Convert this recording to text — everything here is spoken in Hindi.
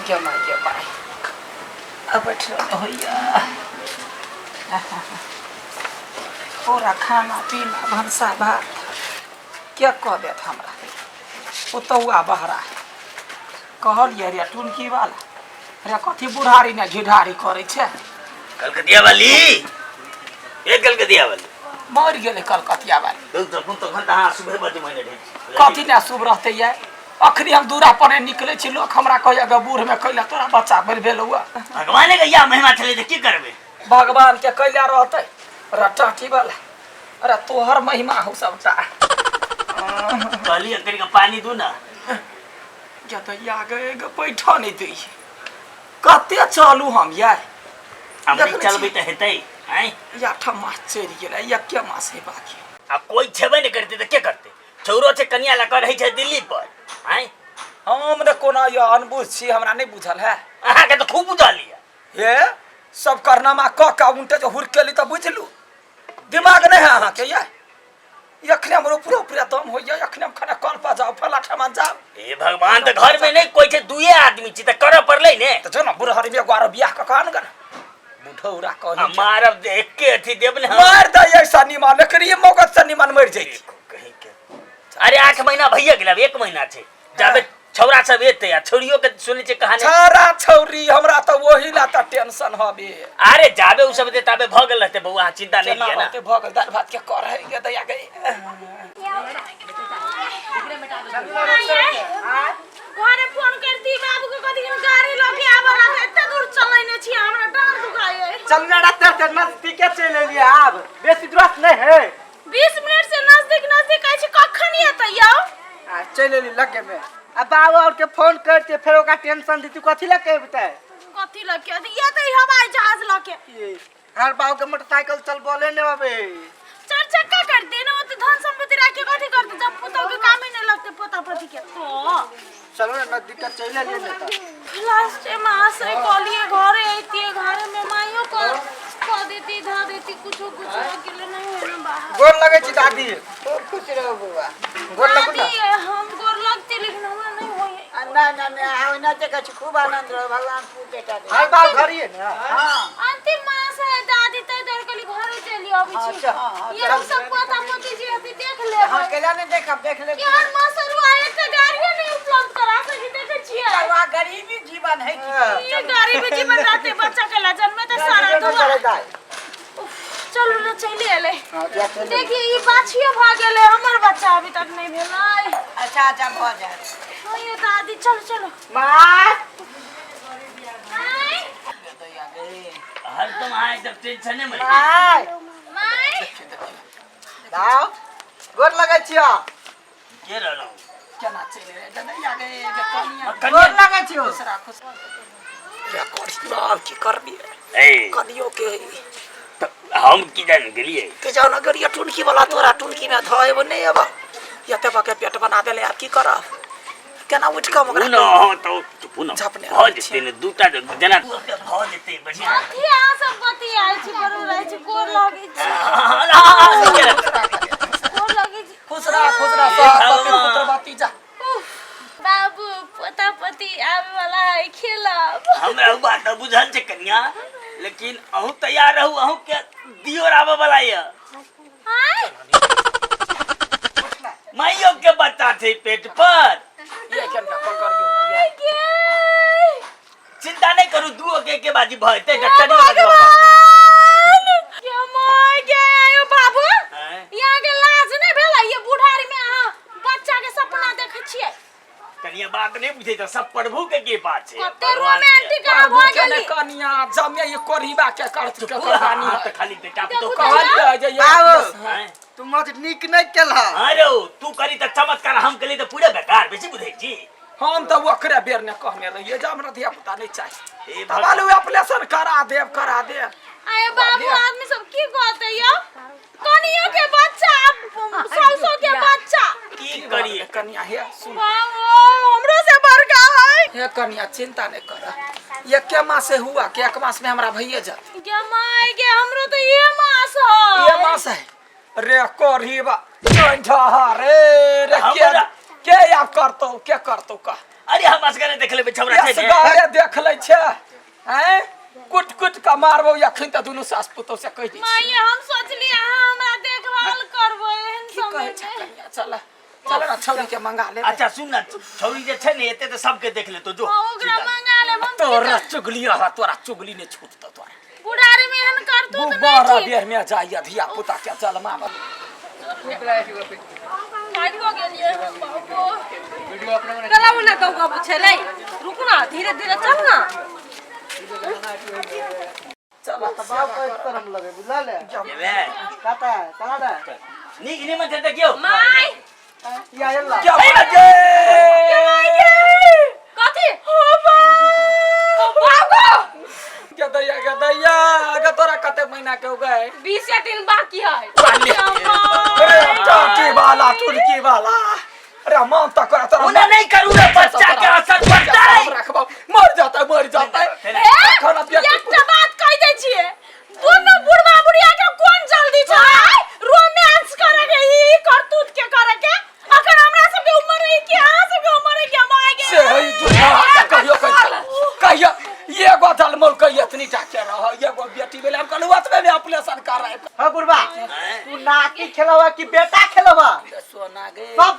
जमाई अब बैठल होइया पूरा खाना पीना भंसा भात क्या कह देत हमरा ओतौआ बहरा कहलिए रे टुनकी वाला रे कथी बुढ़ारी ने झिढारी करे छे कलकतिया वाली ए कलकतिया वाली मर गेले कलकतिया वाली तो घंटा हाँ सुबह बजे मैंने कथी ने शुभ रहते ये अखनी हम दूरा पने निकले छी लोग हमरा कहया ग बूढ़ में कैला तोरा बच्चा भर भेल हुआ भगवान के या महिमा चले तो की करबे भगवान के कैला रहते रटाठी वाला अरे तोहर महिमा हो सबटा कहली अंकल का पानी दू ना क्या तो या गए ग पैठा नहीं दै कते चलू हम यार हम नहीं चलबे त हेतै हैं या ठमा चली गेला या के मास है बाकी अब कोई छेबे नहीं करते तो क्या करते छौरो से कन्या ला कर है दिल्ली पर हैं हम ने कोना या अनबुझ छी हमरा नहीं बुझल है अहा के तो खूब बुझा लिया ये सब करना मा क का उनटे जो हुर केली त बुझलू दिमाग नहीं है अहा के या यखने हमरो पूरा पूरा दम हो या यखने हम खाना कल पा जाओ फला ठमा जाओ ए भगवान तो घर में नहीं कोई छे दुए आदमी छी त कर परले ने तो जो ना बुढ़हरी में गारो बियाह का कान कर बुढ़ौरा कहि मारब देख के अथी देब ने मार दे ऐसा निमान करिए मौकत से निमान मर जाई कहीं के अरे 8 महीना भैया गेला 1 महीना छे जाबे छौरा सब एते या छोरियो के सुने छे कहानी छौरा छौरी हमरा त वही ला त टेंशन हबे अरे जाबे उ सब दे ताबे भ गेल रहते बउआ चिंता नहीं लिया ना भ गेल दाल भात के कर है के दया गई घरे फोन कर दी बाबू के कथि के गाड़ी लगे आबला एते दूर चलैने छी हमरा डांर दुखाए चल ना रात नजदीक चले लिया अब बेसी दूर नहीं है 20 मिनट से नजदीक कहै छी कखन एतै यौ चले ली लगे में अब बाबू और के फोन करते फिर ओका टेंशन दी तू कथि ला के बता कथि लगे ये त हवाई जहाज लगे हर बाबू के मोटरसाइकिल चल बोले ने अबे 4 चक्का कर दे ना तो धन संपत्ति रख के कथि करते जब पुतो के काम ही नहीं लगते पोता पति के तो चलो ना नजदीक चले ले लेता लास्ट में आसे कलिए घरे आईती घरे में माइयो को देती धा देती कुछ के लिए नहीं है ना बाहर गोर लगे छी दादी खुश रहो बुआ गोर लगो ना हम गोर लगते लेकिन हमरा नहीं होई ना हां ना ते कछ खूब आनंद रहो भगवान तू बेटा दे हर बार घर ही ना हां अंतिम मास है दादी तो इधर कली घरे चली आबी छी ये सब पोता पोती जी अभी देख ले हां केला ने देख ले यार मासरू आए तो गाड़ी नहीं उपलब्ध करा सकी देखे छिए करवा गरीबी जीवन है ये गरीबी जीवन रहते बच्चा के ला जन्मे तो सारा दुआ चलो ना चली ले देखिए ये बाछियो भाग गेले हमर बच्चा अभी तक नहीं भेलै अच्छा भ जाए हां ये दादी चलो मां हर तुम आए जब टेंशन में माय दाओ गोर लगे छियो के रहलो केना चले रे दया गई के कनिया गोर लगे छियो दूसरा खुश या कर की करबी ए कदियो के हम की जान गेलिए के जाओ ना गरिया टुनकी वाला तोरा टुनकी में धएब नहीं अब या ते के पेट बना देले आप की करब केना उठ के मगरा न हो तो पुनः झपने भ जते ने दूटा जना भ जते बढ़िया अथी आ सब पति आइ छी बरु रहै छी गोर लगे छी गोर लगे छी खुश रह सब पुत्र बाती जा बाबू पोता पति आवे वाला है खेलब हमरा बात बुझल छै कन्या लेकिन अहू तैयार रहू अहू के दियो आवे वाला ये हां माइयो के बच्चा थे पेट पर ये केना पकड़ियो ना ये चिंता नहीं करू दुओ के बाजी भइते डटनी भगवान क्या माय के आयो बाबू यहाँ के लाज नहीं भेला ये बुढ़ारी में अहाँ बच्चा के सपना देखे छिए कनिया बात नहीं बुझे तो सब प्रभु के बात छै कते रोमांटिक आ भ गेली कनिया जमे ये कोरिबा के करत के कहानी तो खाली बेटा तो कहल जे बाबू तू मत निक नहीं केला अरे तू करी त चमत्कार हम कली त पूरा बेकार बेसी बुझै छी हम तो ओकरे बेर ने कहने रहिए जे हमरा धिया पुता नहीं चाहिए हे बालू ऑपरेशन करा दे आए बाबू आदमी सब की कहते यो कनियो के बच्चा सौसो के बच्चा की करिए कनिया हे सुन हमरो से बड़का है हे कनिया चिंता नहीं कर ये के मास से हुआ के एक मास में हमरा भइए जा के माय के हमरो तो ये मास है ये मास है रे कोरीबा ढा रे रे के आप करतो क्या करतो का अरे हम असगरे देख लेबै छौरा छै ने गाड़े देख ले छे हैं कुट कुट का मारबो अखन त दुनु सास पुतौ से कह दी माई हम सोचली अहाँ हमरा देखभाल करबो एहन की समय कहे छ में कन्या चल चल ना छौरी के मंगा ले अच्छा सुन ना छौरी जे छै ने एते त सबके देख ले तो जो ओकरा मंगा ले हम तोरा चुगली हा तोरा चुगली ने छूट तो तोरा बुढ़ारी में एहन करतू त बारह नहीं बेर में जाइया धिया पुता के चल मार खाइबो गेलिए बाबू कराऊ ना कहू छलै रुक ना धीरे धीरे चल ना चल तो बाप को तरम लगे बुझला ले जेबे काटा चला ना नीक निमन से देखियो माई या यल्ला क्या बाजे कथी बाबू गदैया अगर तोरा कते महीना के हो गए 20 दिन बाकी है अरे टाकी वाला टुरकी वाला अरे मां तक करा तोरा उन्हें नहीं करू रे बच्चा के असर पड़ता है रखबा मर जाता खाना पिया एकटा बात कह दै छियै दोनों बुढ़वा बुढ़िया के कोन जल्दी छै रोमांस करे के ई करतूत के करे के अगर हमरा सब के उम्र है कि अहाँ सब के उम्र है कि हम आगे से है जो कहियो ये गो दलमोल कहियो इतनी टाके रह ये गो बेटी बेले हम कहलु अतबे में ऑपरेशन कर रहे हां बुढ़वा तू नाती खेलवा कि बेटा खेलवा सोना गे सब